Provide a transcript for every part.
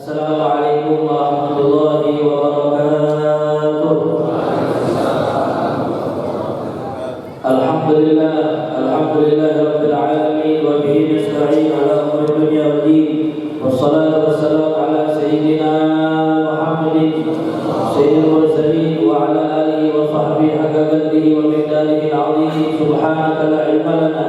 Assalamualaikum warahmatullahi wabarakatuh. Alhamdulillah rabbil alamin wa bihi nasta'in ala umuri dunya waddin. Wassalatu wassalamu ala sayyidina Muhammadin sayyidil mursalin wa ala alihi wa sahbihi haqqa qadrihi wa miqdarihi al-'azim. Subhanaka la ilma lana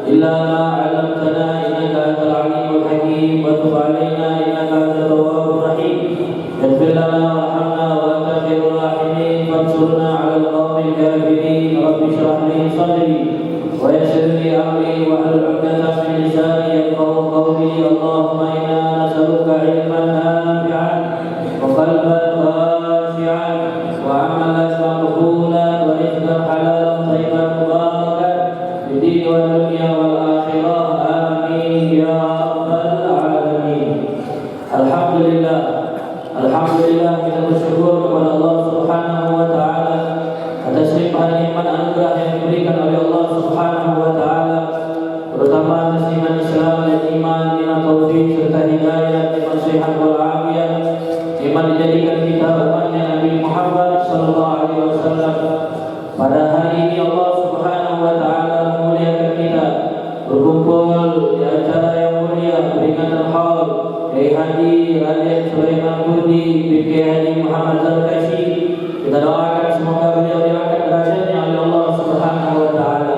illa ma 'allamtana innaka antal 'alimul hakim wa tub 'alaina innaka antat tawwabur rahim. Ighfir lana warhamna wa anta khairur rahimin wansurna 'alal qaumil kafirin. Rabbi shrah li sadri wa yassir li amri wa hlul 'uqdatam min lisani yafqahu qawli. Allahumma inna nas'aluka 'ilman nafi'an wa qalban khashi'an wa 'amalan maqbulan wa rizqan halalan thayyiban mubarakan fid din wad dunya wal akhirah. Amin ya rabbal alamin. Alhamdulillah kita bersyukur kepada Allah Subhanahu wa taala atas limpahan nikmat anugerah yang diberikan oleh Allah Subhanahu wa taala, terutama atas iman Islam dan iman taufik serta hidayah, iman sehat wal afiat, iman dijadikan kita umatnya Nabi Muhammad sallallahu alaihi wasallam. Pada hari ini Allah Subhanahu wa taala memuliakan kita berkumpul di acara yang mulia peringatan Haul Kiai Haji Raden Sulaiman Kurdi bin Kiai Haji Muhammad Zarkashi. Kita doakan semoga beliau diangkat derajatnya oleh Allah Subhanahu wa taala.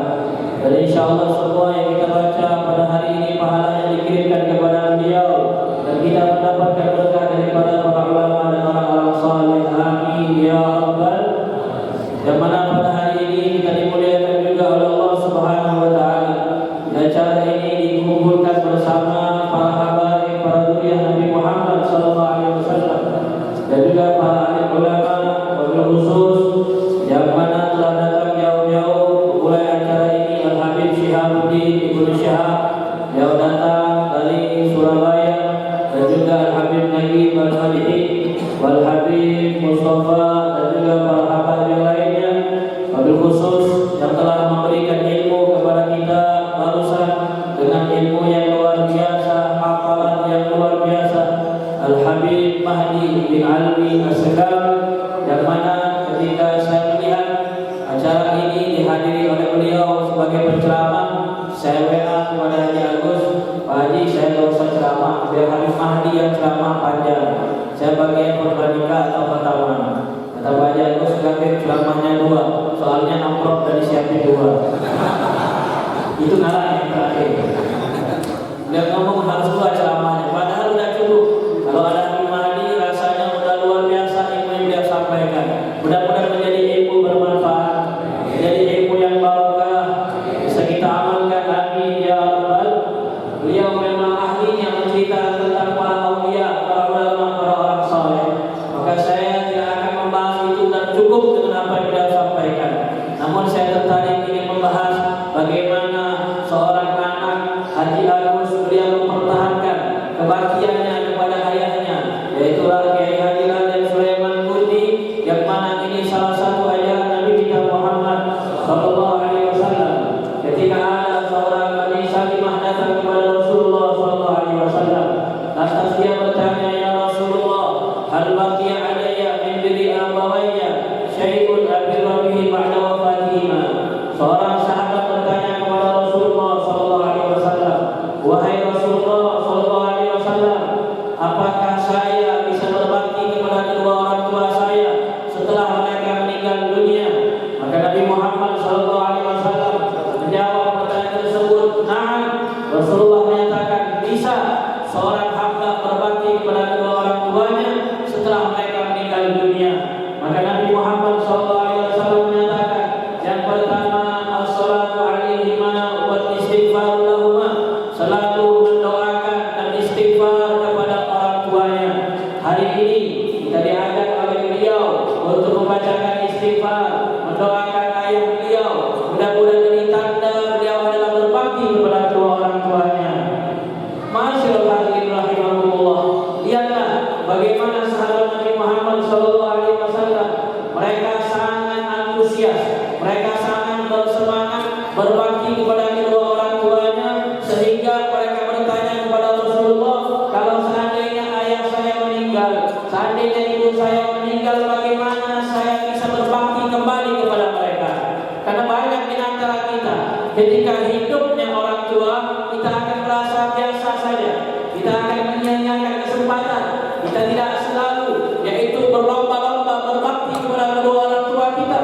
Dan insyaallah semua yang kita baca pada hari ini pahalanya dikirimkan kepada beliau dan kita mendapatkan berkah daripada para ulama dan orang-orang saleh. Amin ya rabbal. Yang mana pada hari ini kita dimuliakan juga oleh Allah Subhanahu wa taala. Di acara ini dikumpulkan bersama para habaib, para zuriyah Nabi Muhammad sallallahu alaihi wasallam dan juga para alim ulama, wabil khusus yang mana telah datang jauh-jauh mulai acara ini. Al-Habib Syihabuddin Ibnu Syihab yang datang dari Surabaya dan juga Al-Habib Nagib Al-Malihi wal Habib Mustafa dan juga para habaib yang lainnya, wabil khusus yang telah memberikan ilmu kepada kita barusan dengan ilmu yang luar biasa, hafalan yang luar biasa, Al-Habib Mahdi bin Alwi As-Sekam, yang mana ketika saya melihat acara ini dihadiri oleh beliau sebagai penceramah, saya WA kepada Haji Agus, Pak Haji saya tidak usah ceramah, biar Habib Mahdi yang ceramah panjang, saya bagian Purbalingga atau pertama. Kata Pak Haji Agus, kafir ceramahnya 2, soalnya amplop dari siapin 2. Itu ngalah yang terakhir. Dia ngomong harus 2 ceramahnya, padahal udah cukup. Kalau ada Habib Mahdi rasanya udah luar biasa ilmu yang dia sampaikan. Mudah-mudahan menjadi ilmu bermanfaat, menjadi ilmu yang barokah, bisa kita amalkan. Amin ya rabbal. Beliau memang ahlinya mencerita tentang para aulia, para ulama, para orang saleh. Maka saya tidak akan membahas itu dan cukup dengan apa yang beliau sampaikan. Namun saya tertarik ingin membahas bagaimana seorang anak Haji Agus beliau mempertahankan kebaktiannya kepada ayahnya, yaitu Kiai Haji Raden Sulaiman Kurdi, yang mana ini salah satu ajaran Nabi kita Muhammad sallallahu alaihi wasallam. Ketika ada seorang Bani Salimah datang kepada Rasulullah sallallahu alaihi wasallam, lantas dia bertanya, ya Rasulullah, hal baqiya alayya min birri abawayya syai'un abirru bihi ba'da wafatihima. Seorang sahabat bertanya kepada Rasulullah sallallahu alaihi wasallam, wahai Rasulullah sallallahu alaihi wasallam, apakah saya bisa berbakti kepada kedua orang tua saya setelah mereka meninggal dunia? Maka Nabi Muhammad sallallahu alaihi wasallam menjawab pertanyaan tersebut, "Na'am." Rasulullah menyatakan bisa seorang hamba berbakti kepada kedua orang tuanya setelah mereka meninggal dunia. Maka Nabi Muhammad sallallahu alaihi wasallam menyatakan, yang pertama, as-salatu alaihima wal istighfar lahuma, selalu mendoakan dan istighfar kepada orang tuanya. Hari ini kita diajak oleh beliau untuk membacakan istighfar, mendoakan ayah beliau. Mudah-mudahan ini tanda beliau adalah berbakti kepada kedua orang tuanya. Masyaallah hadirin rahimahumullah. Lihatlah bagaimana sahabat Nabi Muhammad sallallahu alaihi wasallam, mereka sangat ibu saya meninggal, bagaimana saya bisa berbakti kembali kepada mereka? Karena banyak di antara kita ketika hidupnya orang tua, kita akan merasa biasa saja, kita akan menyia-nyiakan kesempatan, kita tidak selalu yaitu berlomba-lomba berbakti kepada kedua orang tua kita.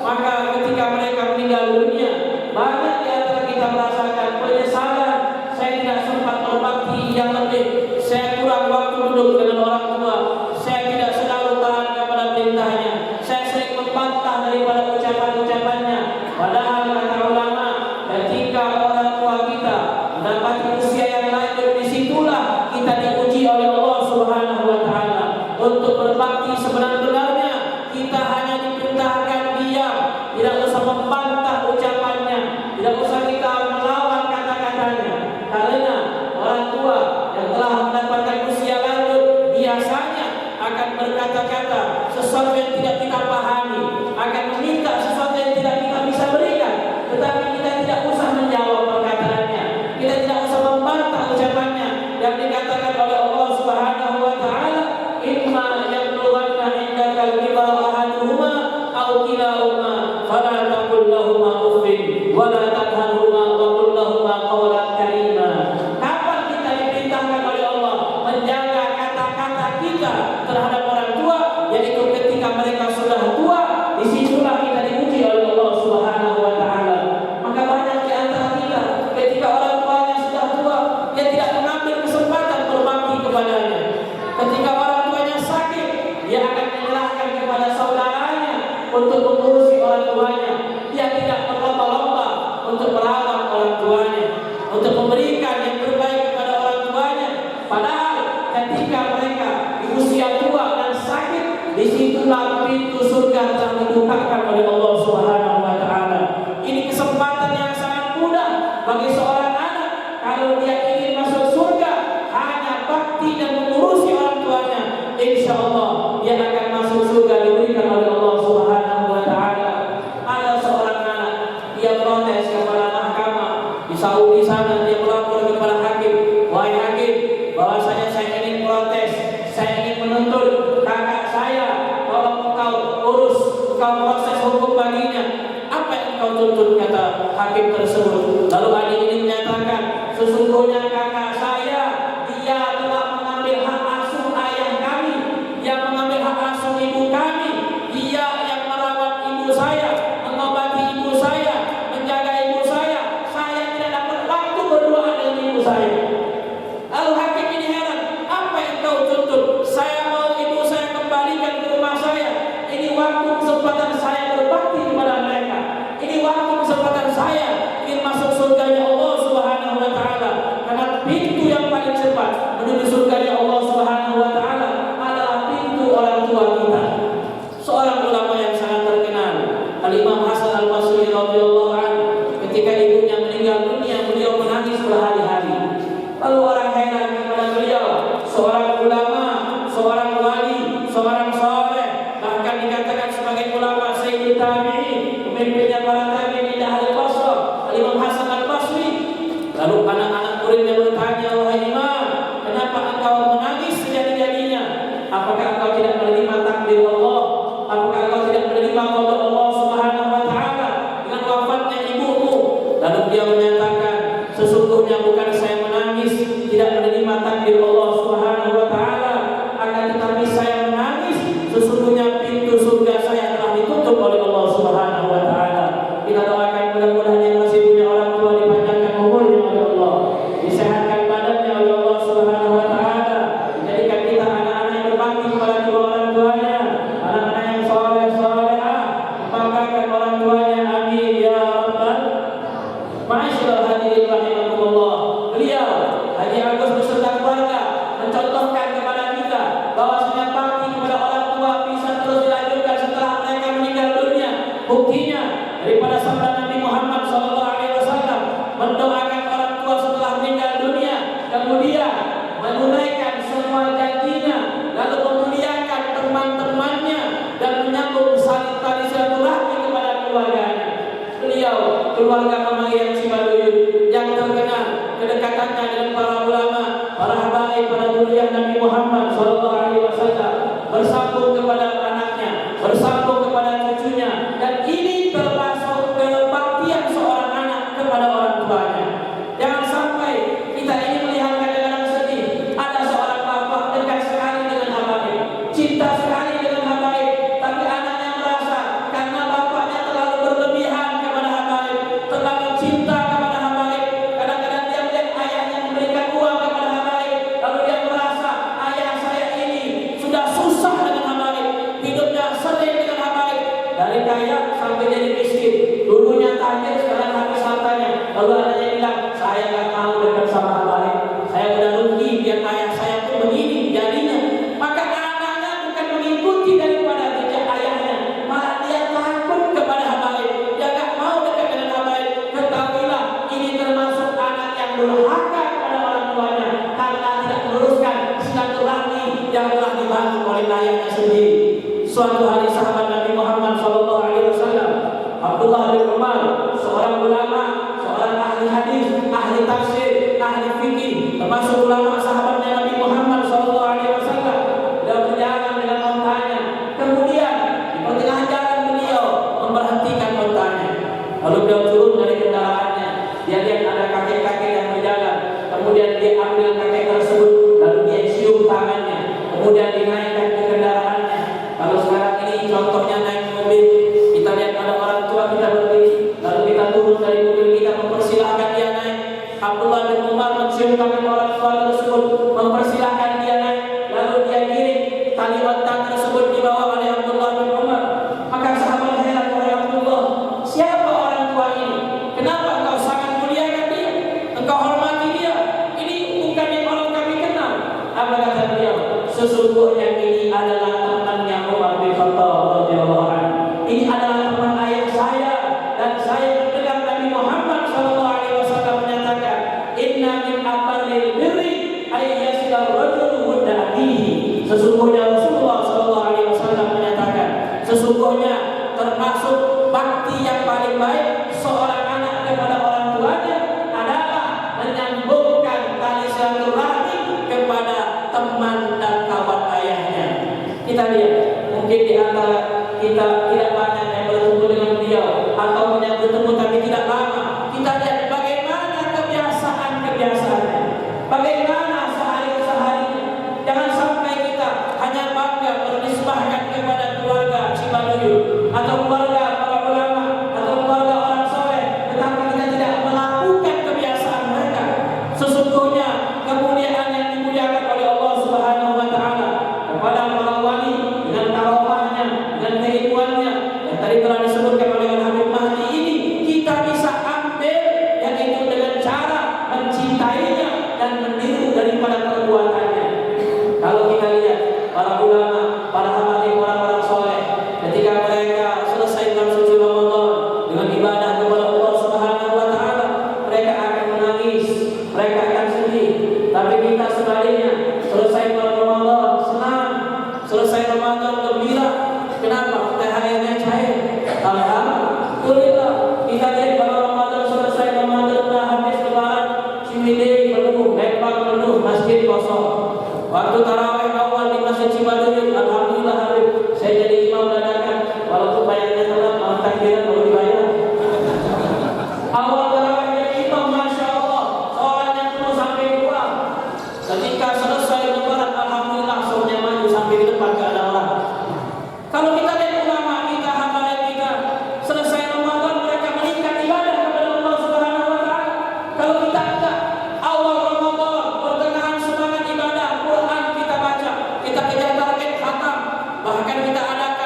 Maka ketika mereka meninggal dunia, banyak di antara kita merasakan penyesalan. Saya tidak sempat berbakti yang lebih, saya kurang waktu duduk dengan orang tua, saya tidak selalu taat kepada perintahnya, saya sering membantah daripada ucapan-ucapannya. Padahal kata ulama, ketika orang tua kita mendapati usia yang lanjut, disitulah kita diuji oleh Allah Subhanahu wa Ta'ala untuk berbakti sebenar-benarnya. Kita hanya diperintahkan diam, tidak usah membantah ucapannya, tidak usah kita melawan kata-katanya. Karena orang tua yang telah mendapatkan usia lanjut biasanya akan berkata-kata sesuatu yang tidak kita pahami, akan meminta sesuatu yang tidak kita bisa berikan, tetapi kita tidak usah menjawab perkataannya, kita tidak usah membantah ucapannya. Yang dikatakan oleh Allah Subhanahu wa Ta'ala, imma yablughanna indaka al-kibara ahaduhuma aw kilahuma fala taqul lahumā uffin wa la tanharhumā wa qul lahumā qawlan karīmā. Kapan kita diperintahkan oleh Allah menjaga kata-kata kita terhadap orang tua, yaitu ketika mereka sudah tua. Disitulah kita diuji oleh Allah Subhanahu wa Ta'ala. Maka banyak di antara kita ketika orang tuanya sudah tua, dia tidak mengambil kesempatan berbakti kepadanya. Ketika orang tuanya sakit, dia akan menyerahkan kepada saudaranya untuk mengurusi orang tuanya. Dia tidak berlomba-lomba untuk merawat orang tuanya, untuk memberikan yang terbaik kepada orang tuanya. Padahal ketika mereka di usia tua dan sakit, disitulah pintu surga telah dibukakan oleh Allah Subhanahu wa Ta'ala. Ini kesempatan yang sangat mudah bagi seorang anak kalau dia ingin masuk surga, hanya bakti dan mengurusi orang tuanya. Insya Allah dia akan masuk surga diberikan oleh Allah Subhanahu wa Ta'ala. Ada seorang anak, dia protes kepada mahkamah di Saudi sana, dia melapor kepada hakim, wahai hakim, bahwasanya saya ingin protes, saya ingin menuntut kakak saya, tolong engkau urus, engkau proses hukum baginya. Apa yang engkau tuntut, kata hakim tersebut. Lalu adik ini menyatakan, sesungguhnya kakak saya, dia telah mengambil hak asuh ayah kami, dia mengambil hak asuh ibu kami, dia yang merawat ibu saya, mengobati ibu saya, menjaga ibu saya. Saya tidak dapat waktu berdoa dengan ibu saya. Lalu hakim ini heran, apa yang kau tuntut? Saya mau ibu saya kembalikan ke rumah saya. Ini waktu kesempatan saya berbakti kepada mereka. Ini waktu kesempatan saya ingin masuk surganya Allah Subhanahu wa Ta'ala. Karena pintu yang paling cepat menuju surganya Allah Subhanahu wa Ta'ala adalah pintu orang tua kita. Seorang ulama yang sangat terkenal, Al-Imam Hasan Al-Basri radhiyallahu anhu, ketika ibunya meninggal dunia, beliau menangis berhari-hari. Lalu orang heran kepada beliau, seorang ulama, seorang wali, seorang saleh, bahkan dikatakan sebagai ulama Sayyidul Tabi'in, pemimpinnya para tabi'in di ahli Basrah, Imam Hasan Al-Basri. Lalu anak-anak muridnya bertanya, wahai Imam, kenapa engkau menangis sejadi-jadinya? Apakah engkau tidak menerima takdir Allah? Apakah engkau tidak menerima qada Allah Subhanahu wa Ta'ala dengan wafatnya ibumu? Lalu dia menyatakan, sesungguhnya bukan saya menangis tidak menerima takdir Allah Subhanahu wa Ta'ala, akan tetapi saya menangis sesungguhnya pintu surga saya telah ditutup oleh Allah Subhanahu wa Ta'ala. Kita doakan mudah-mudahan yang masih punya orang tua dipanjangkan umurnya oleh Allah, disehatkan badannya oleh Allah Subhanahu wa Ta'ala, jadikan kita anak-anak yang berbakti kepada kedua orang tuanya, anak-anak yang saleh-salehah, membanggakan orang tuanya. Amin ya rabbal. Ma'asyiral hadirin rahimakumullah. Beliau Haji Agus beserta keluarga mencontohkan kepada kita bahwasanya bakti kepada orang tua bisa terus dilanjutkan setelah mereka meninggal dunia. Buktinya daripada sabda Nabi Muhammad SAW mendoakan orang tua setelah meninggal dunia, kemudian menunaikan semua janjinya, lalu memuliakan teman-temannya dan menyambung tali silaturahmi kepada keluarganya. Beliau keluarga Mama Iyang Simaluyut yang terkenal kedekatannya dengan para ulama, para habaib, para dzurriyyah Nabi Muhammad SAW bersambung Lalu ada yang bilang, saya nggak mau dekat sama habaib, saya udah rugi biar ayah saya pun begini jadinya. Maka anaknya bukan mengikuti daripada jejak ayahnya, malah dia takut kepada habaib, dia nggak mau dekat dengan habaib. Ketahuilah ini termasuk anak yang durhaka kepada orang tuanya karena tidak meluruskan silaturahmi yang telah dibangun oleh ayahnya sendiri. Suatu hari sahabat Nabi Muhammad SAW, Abdullah bin Umar, seorang ulama, seorang ahli hadis, ahli tafsir, ahli fikih, termasuk ulama sahabatnya Nabi Muhammad SAW, dia berjalan dengan ontanya. Kemudian di tengah jalan beliau memberhentikan ontanya. Lalu beliau turun dari kendaraannya. Dia lihat ada kakek-kakek yang berjalan. Kemudian dia ambil kakek tersebut, lalu dia cium tangannya. Kemudian dinaikkan ke kendaraannya. Kalau sekarang ini contohnya naik mobil, kita lihat ada orang tua kita berdiri, lalu kita turun dari mobil kita mempersilahkan dia naik. Abdullah bin Umar mencium tangan orang tua tersebut, mempersilahkan dia naik, lalu dia giring tali onta tersebut dibawa oleh Abdullah bin Umar. Maka sahabat heran, wahai Abdullah, siapa orang tua ini? Kenapa engkau sangat muliakan dia? Engkau hormati dia? Ini bukan yang orang kami kenal. Apa kata beliau? Sesungguhnya ini adalah temannya Umar bin Khattab radhiyallahu anhu. Ini adalah teman ayah saya, dan saya mendengar Nabi Muhammad SAW menyatakan, Inna min abarril birri ayyasil rajul wudda abihi. Sesungguhnya Rasulullah SAW menyatakan, sesungguhnya termasuk bakti yang paling baik seorang anak kepada orang tuanya adalah menyambungkan tali silaturahmi kepada teman dan kawan ayahnya. Kita lihat, mungkin di antara kita tidak banyak yang bertemu dengan beliau atau yang bertemu tapi tidak lama. Kita lihat bagaimana kebiasaannya, bagaimana sehari-harinya. Jangan sampai kita hanya bangga bernisbahkan kepada keluarga Cibaluyut atau keluarga para ulama atau keluarga orang soleh, tetapi kita tidak melakukan kebiasaan mereka. Sesungguhnya kemuliaan yang dimuliakan oleh Allah Subhanahu wa taala kepada para wali dengan karomahnya, dengan keilmuannya yang tadi telah disebutkan oleh Habib Mahdi ini, kita bisa ambil yaitu dengan cara mencintainya dan meniru daripada perbuatannya. Kalau kita lihat para ulama, para habaib, orang-orang soleh, ketika mereka selesai bulan suci Ramadan dengan ibadah kepada Allah Subhanahu wa taala, mereka akan menangis, mereka akan sedih. Tapi kita sebaliknya, selesai bulan Ramadan senang, selesai Ramadan gembira. Kenapa? THR-nya cair. Alhamdulillah. Kita lihat kalau Ramadan selesai, Ramadan sudah habis, lebaran, Ciwidey penuh, Lembang penuh, masjid kosong. Waktu tarawih awal di Masjid Cibaluyut, alhamdulillah Habib, saya jadi imam dadakan, walaupun bayarnya telat, malah takbiran baru dibayar. Awal tarawih jadi imam, masya Allah, sholatnya penuh sampai pulang. Ketika selesai lebaran, alhamdulillah, sholatnya maju sampai di depan ke ada orang. Kalau kita lihat ulama kita, habaib kita, selesai Ramadan mereka meningkat ibadah kepada Allah Subhanahu wa taala. Kalau kita enggak, awal Ramadan pertengahan semangat ibadah, Quran kita baca, kita kejar target khatam, bahkan kita adakan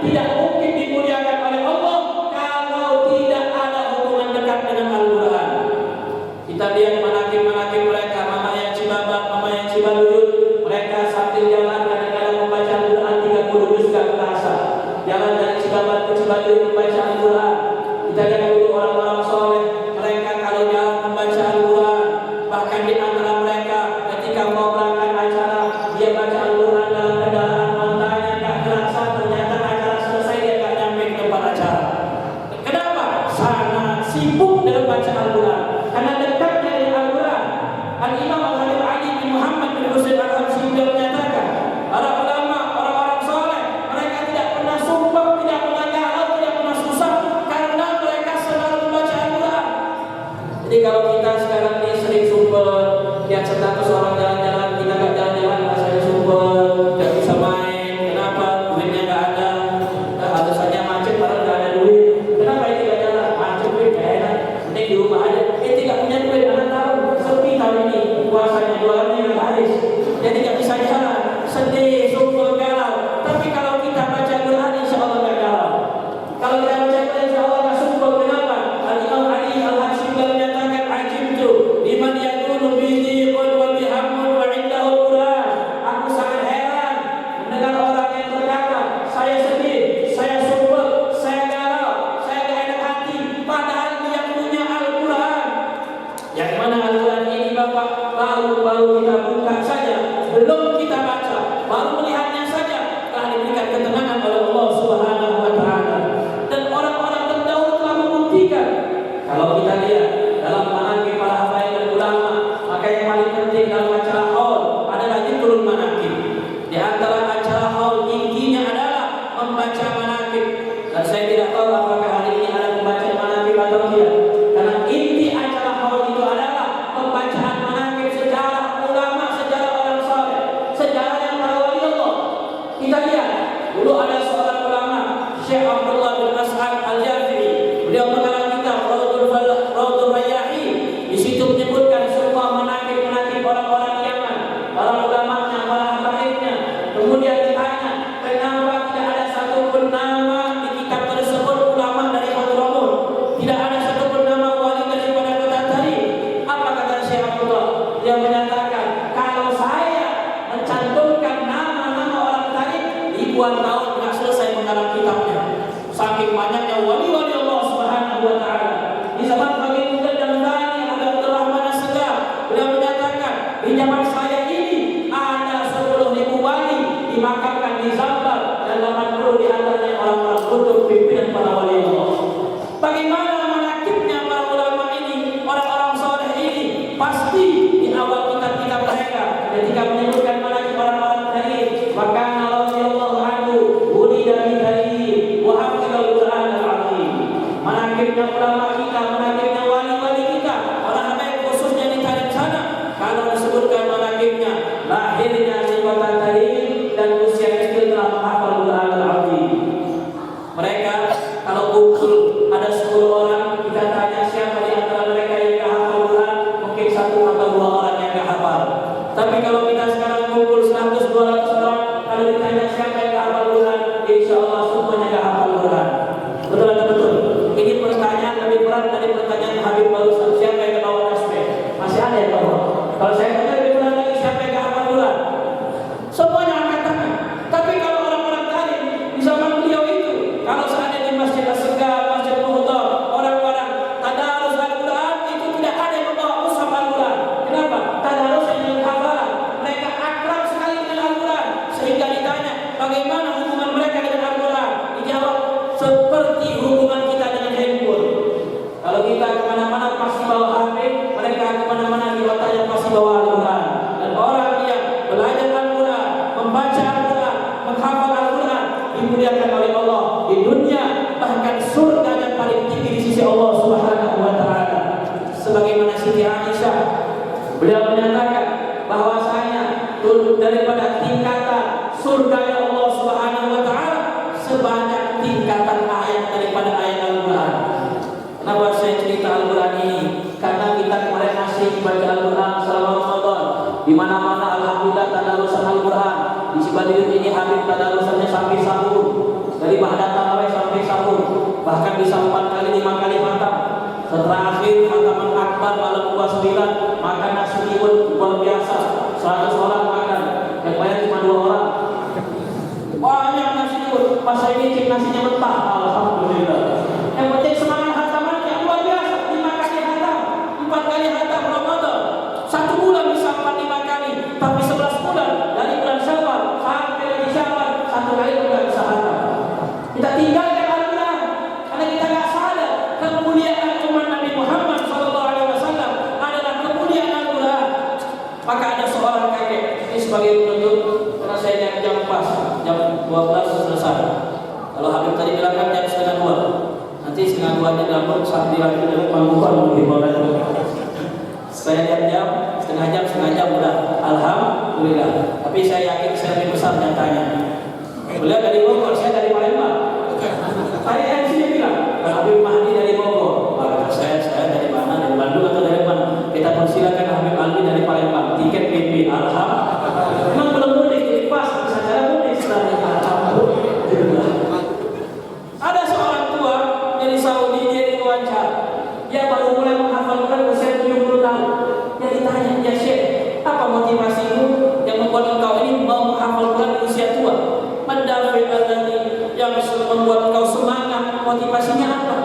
tidak mungkin dimuliakan oleh Allah kalau tidak ada hubungan dekat dengan Al-Quran. Kita lihat manakib-manakib mereka, Mama yang Cibabat, Mama yang Cibaluyut, mereka sambil jalan kadang-kadang membaca Al-Quran 30 juz gak terasa. Jalan dari Cibabat ke Cibaluyut membaca Al-Quran. Kita lihat dulu orang-orang soleh, mereka kalau jalan membaca Al-Quran. Bahkan di antara mereka ketika mau berangkat acara, dia baca Al-Quran dalam kendaraan, montanya gak terasa, ternyata acara selesai dia gak nyampe ke tempat acara. Kenapa? Sangat sibuk dalam baca Al-Quran. Karena dekatnya dengan Al-Quran. Al-Imam Al-Habib Ali bin Muhammad bin Husain Al-Habsyi menyatakan, para ulama, orang-orang soleh, mereka tidak pernah sumpah, tidak pernah galau, tidak pernah susah, karena mereka selalu membaca Al-Quran. Jadi kalau kita sekarang ini sering sumpah, lihat status orang jalan-jalan, kita gak jalan-jalan, rasanya sumpah, gak bisa main. Kenapa? Duitnya gak ada. Alasannya macet, padahal gak ada duit. Kenapa ini gak jalan? Macet, duit gak enak. Mending di rumah aja. Tidak punya duit, anak tahu sepi tahun ini, puasanya jualannya yang habis, jadi gak bisa jalan, sedih, sumpah, galau. Tapi kalau kita baca Quran, insya Allah gak galau. Kalau kita baca Quran, insya Allah gak sumpah. Kenapa? Al-Imam Ali Al-Habsyi menyatakan, ajibtu liman yakunu bihi qul wa bihammun wa indahu Al-Quran. Aku sangat heran mendengar orang yang berkata, saya sedih, saya sumpah, saya galau, saya gak enak hati, padahal dia punya Al-Quran. Yang mana Al-Quran ini Bapak baru kita buka saja, belum kita baca, baru melihatnya saja, telah diberikan ketenangan oleh Allah Subhanahu wa Ta'ala. Dan orang-orang terdahulu telah membuktikan. Kalau kita lihat dalam manaqib para habaib dan ulama, maka yang paling penting dalam acara haul adalah zikrul manaqib. Di antara acara haul intinya adalah membaca manaqib. Dan saya tidak tahu apakah hari ini ada membaca manaqib atau tidak. Karena inti acara haul itu adalah pembacaan manaqib, sejarah ulama, sejarah orang saleh, sejarah yang para wali Allah. Kita lihat dulu ada seorang ulama, Syekh Abdullah bin As'ad Al-Jafiri. Beliau mengarang kitab Raudhur Rayyahin. Di situ menyebutkan semua manaqib-manaqib orang-orang Yaman, para ulamanya, para habaibnya. Kemudian ditanya, kenapa tidak ada satupun nama di kitab tersebut ulama dari Hadramut? Tidak ada satupun nama wali daripada kota Tari. Apa kata Syekh Abdullah? Dia menyatakan, kalau saya mencantumkan nama-nama orang Tari, ribuan tahun tidak selesai mengarang kitabnya. Saking banyaknya wali-wali Allah Subhanahu wa Ta'ala. Di zaman Habib Muhammad Damdani, Abdul Rahman As-Segar, beliau menyatakan, di zaman saya ini ada 10.000 wali dimakamkan di Zambar, dan 80 di antaranya orang-orang kutub pimpinan para wali Allah. Bagaimana manaqibnya para ulama ini, orang-orang soleh ini? Pasti di awal kitab-kitab mereka ketika menyebutkan manaqib orang-orang tadi, maka radhiyallahu anhu wulida min tadi wa hafizal Quran al-azim. Manaqibnya ulama kita, manaqibnya wali-wali kita, orang habaib khususnya di Tarim sana, kalau disebutkan manaqibnya, lahirnya di kota Tarim dan usia kecil telah menghafal Quran al-azim. Mereka kalau kumpul ada 10 orang, kita tanya siapa di antara mereka yang gak hafal Quran, mungkin 1 atau 2 orang yang gak hafal. Tapi kalau kita sekarang kumpul 100-200 orang, kalau ditanya siapa yang gak hafal Quran, insya Allah semuanya gak hafal Quran. Betul atau betul? Ini pertanyaan lebih berat dari pertanyaan Habib barusan, siapa yang gak bawa tasbih? Masih ada yang bawa. Kalau saya tanya lebih berat lagi, siapa yang gak hafal Quran? Semuanya angkat tangan. Tapi kalau orang-orang tadi di zaman beliau itu, kalau seandainya di Masjid As-Segar, Masjid Muhdar, orang-orang tadarus Al-Quran itu tidak ada yang membawa mushaf Al-Quran. Kenapa? Tadarus dengan hafalan. Mereka akrab sekali dengan Al-Quran, sehingga ditanya bagaimana hubungan mereka dengan Al-Quran. Dijawab seperti hubungan kita dengan handphone. Kalau kita kemana-mana pasti bawa HP, mereka kemana-mana di otaknya pasti bawa Al-Quran. Dan orang yang belajar Al-Quran, membaca Al-Quran, menghafal Al-Quran, dimuliakan oleh Allah di dunia, bahkan surga yang paling tinggi di sisi Allah Subhanahu wa Ta'ala. Sebagaimana Siti Aisyah, beliau menyatakan bahwasanya daripada tingkatan surga Allah Subhanahu wa Ta'ala sebanyak tingkatan ayat daripada ayat Al-Quran. Kenapa saya cerita Al-Quran ini? Karena kita kemarin masih baca Al-Quran selama Ramadan. Di mana-mana alhamdulillah tadarusan Al-Quran. Di Cibaluyut ini Habib tadarusannya sampai sahur. Dari bahkan bisa 4 kali 5 kali khatam. Setelah akhir khataman akbar malam 29, makan nasi liwet luar biasa, 100 orang makan, yang bayar cuma 2 orang. Banyak nasi liwet, pas saya cek nasinya mentah, alhamdulillah. Yang penting semangat khatamannya luar biasa, 5 kali khatam, 4 kali khatam Ramadan. 1 bulan bisa 4-5 kali, tapi 11 bulan dari bulan Syawal sampai di Syawal 1 kali juga bisa khatam. Kita tinggalkan Al-Quran karena kita nggak sadar kemuliaan umat Nabi Muhammad SAW adalah kemuliaan Al-Quran. Maka ada seorang kakek, ini sebagai penutup, karena saya lihat jam pas, jam 12 selesai. Kalau Habib tadi bilang kan jam 1:30, nanti 1:30 dalam sampai lagi dalam panggungan lebih boleh. Saya lihat jam, setengah jam udah, alhamdulillah. Tapi saya yakin saya lebih besar nyatanya. Beliau dari Bogor, saya dari Palembang. Tadi MC dia bilang, Habib Mahdi dari Bogor. Saya dari mana? Dari Bandung atau dari mana? Kita persilakan Habib Alwi dari Palembang. Tiket PP, alhamdulillah. Memang belum mudik, jadi pas bisa cara mudik setelahnya. Alhamdulillah. Ada seorang tua dari Saudi, dia diwawancara. Dia baru mulai menghafal Quran usia 70 tahun. Dia ditanya, ya Syekh, apa motivasimu yang membuat engkau ini mau menghafal Quran di usia tua? Mendafi alladhi yang membuat engkau semangat, motivasinya apa?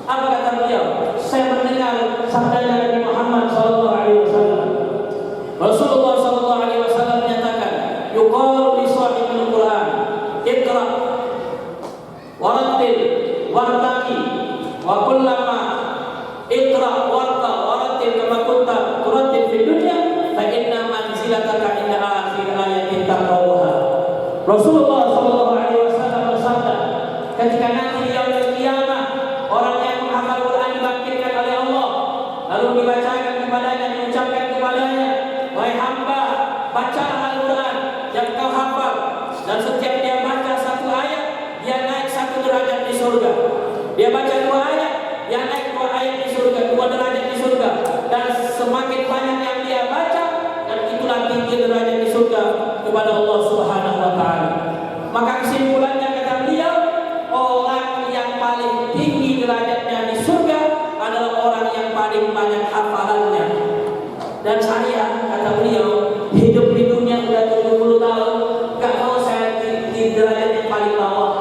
Apa kata beliau? Saya mendengar sabda Nabi Muhammad SAW. Rasulullah SAW menyatakan, yuqalu li sahibil Quran, iqra warattil wartaqi wa kullama iqra warta warattil kama kunta turattil fid dunya fa inna manzilataka inda akhir ayatin taqrawha. Rasulullah SAW bersabda, ketika nanti di yaumul qiyamah orang yang menghafal Quran dibangkitkan oleh Allah, lalu dibacakan kepadanya, diucapkan kepadanya, wahai hamba, bacalah Al-Quran yang kau hafal, dan setiap dia baca 1 ayat, dia naik 1 derajat di surga. Dia baca 2 ayat, dia naik 2 ayat di surga, 2 derajat di surga. Dan semakin banyak yang dia baca, dan itulah tinggi derajat di surga kepada Allah Subhanahu wa Ta'ala. Maka kesimpulannya kata beliau, orang yang paling tinggi derajatnya di surga adalah orang yang paling banyak hafalannya. Dan saya, kata beliau, hidup di dunia sudah 70 tahun, gak mau saya di derajat yang paling bawah,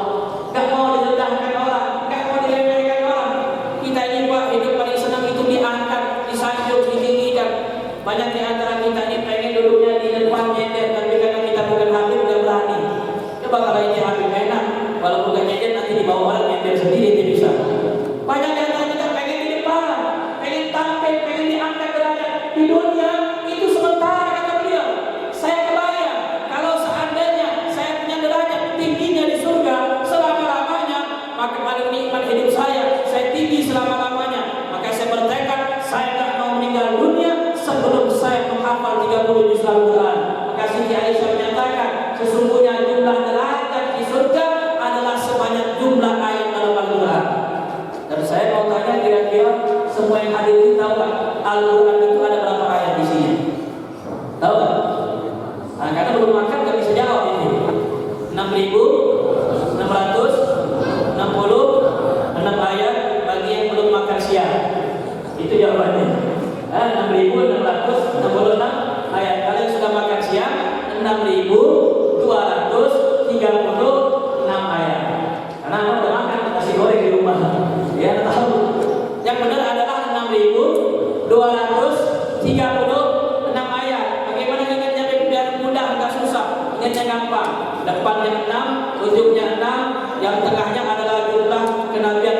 gak mau direndahkan orang, gak mau diremehkan orang. Kita ini Pak, hidup paling senang itu diangkat, disanjung, ditinggikan. Banyak di antara kita ini pengen duduknya di depan nyender, tapi karena kita bukan Habib, gak berani. Coba kalau ini Habib enak, kalau bukan nyender nanti dibawa orang nyender sendiri, dia bisa. Banyak di antara kita pengen di depan, pengen tampil, pengen diangkat derajat. Di dunia itu sementara, kata beliau. Saya kebayang kalau seandainya saya punya derajat tingginya di surga selama-lamanya, maka paling nikmat hidup saya tinggi selama-lamanya. Maka saya bertekad, saya tak mau meninggal dunia sebelum saya menghafal 30 juz Al-Quran. Maka Siti Aisyah menyatakan, sesungguhnya jumlah derajat di surga adalah sebanyak jumlah ayat dalam Al-Quran. Dan saya mau tanya, kira-kira semua yang hadir ini tahu kan Al-Quran itu ada berapa ayat di sini? Tahu kan? Nah, karena belum makan nggak bisa jawab ini. 6.666 ayat bagi yang belum makan siang. Itu jawabannya. 6.666 ayat. Kalau yang sudah makan siang 6.236 ayat. Karena anda udah makan nasi goreng di rumah, ya tahu. Yang benar adalah 6.236 ayat. Bagaimana ingatnya biar mudah, nggak susah. Ingatnya gampang. Depannya 6, ujungnya 6, yang tengahnya adalah jumlah kenabian